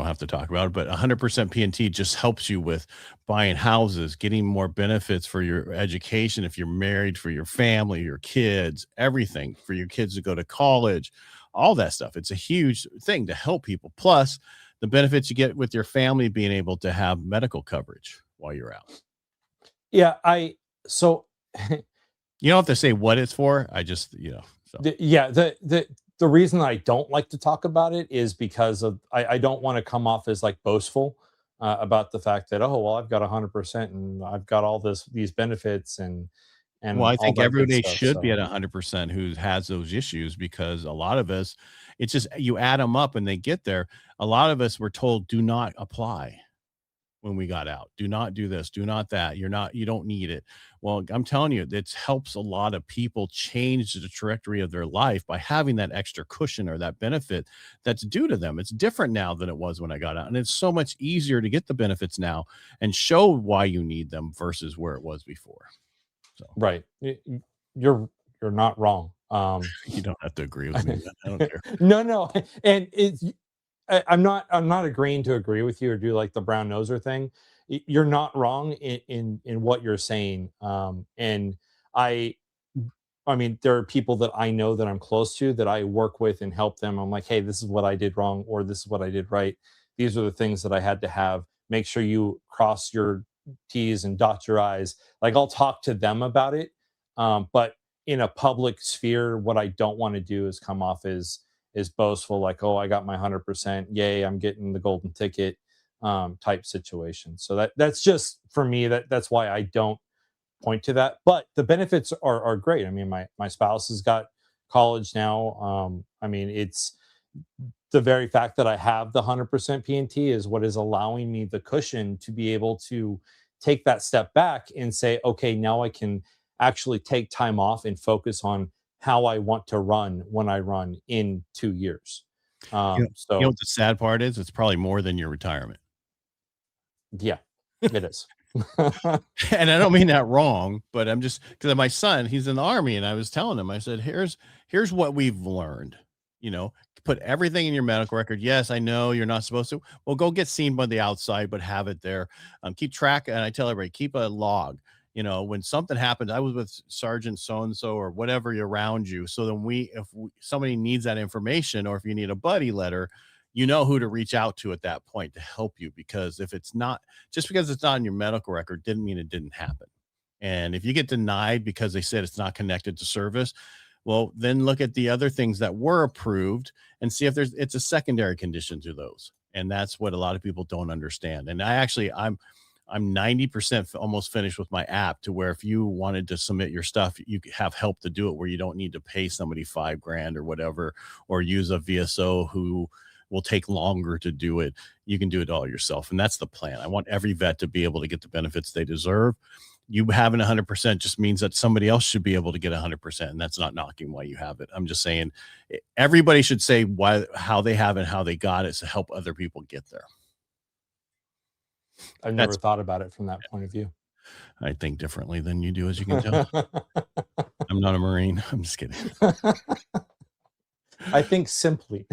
have to talk about it, but 100% P&T just helps you with buying houses, getting more benefits for your education if you're married, for your family, your kids, everything for your kids to go to college, all that stuff. It's a huge thing to help people. Plus, the benefits you get with your family being able to have medical coverage while you're out. Yeah, so You don't have to say what it's for. I just, so yeah, the reason I don't like to talk about it is because of I don't want to come off as like boastful about the fact that, oh well, I've got 100% and I've got all these benefits well, and I all think that good everybody stuff. should be So at 100% who has those issues because a lot of us, it's just you add them up and they get there. A lot of us were told, do not apply when we got out. Do not do this, do not that. You don't need it. Well, I'm telling you, it helps a lot of people change the trajectory of their life by having that extra cushion or that benefit that's due to them. It's different now than it was when I got out. And it's so much easier to get the benefits now and show why you need them versus where it was before. So right, you're not wrong. you don't have to agree with me, man. I don't care. No, no, and I'm not agreeing to agree with you or do like the brown noser thing. You're not wrong in what you're saying. And I I mean, there are people that I know that I'm close to that I work with and help them. I'm like, hey, this is what I did wrong, or this is what I did right. These are the things that I had to have. Make sure you cross your T's and dot your I's. Like, I'll talk to them about it. But in a public sphere, what I don't want to do is come off as boastful, like, oh, I got my 100%, yay, I'm getting the golden ticket type situation. So that's just for me. That's why I don't point to that. But the benefits are great. I mean, my spouse has got college now. I mean, it's the very fact that I have the 100% PNT is what is allowing me the cushion to be able to take that step back and say, okay, now I can actually take time off and focus on how I want to run when I run in 2 years. You know, you know So what the sad part is? It's probably more than your retirement. yeah, it is. And I don't mean that wrong, but I'm just because my son, he's in the army, and I was telling him, I said, here's what we've learned. Put everything in your medical record. Yes, I know you're not supposed to. Well, go get seen by the outside, but have it there. Keep track, and I tell everybody, keep a log. When something happens, I was with Sergeant so and so or whatever around you. So then somebody needs that information, or if you need a buddy letter, you know who to reach out to at that point to help you. Because if it's not, just because it's not in your medical record didn't mean it didn't happen. And if you get denied because they said it's not connected to service, well, then look at the other things that were approved and see if it's a secondary condition to those. And that's what a lot of people don't understand. And I'm 90% almost finished with my app, to where if you wanted to submit your stuff, you have help to do it, where you don't need to pay somebody $5,000 or whatever, or use a VSO who will take longer to do it. You can do it all yourself. And that's the plan. I want every vet to be able to get the benefits they deserve. You having 100% just means that somebody else should be able to get 100%. And that's not knocking why you have it. I'm just saying everybody should say how they have it, how they got it, to help other people get there. I've never That's thought about it from that point of view. I think differently than you do, as you can tell. I'm not a Marine. I'm just kidding. I think simply.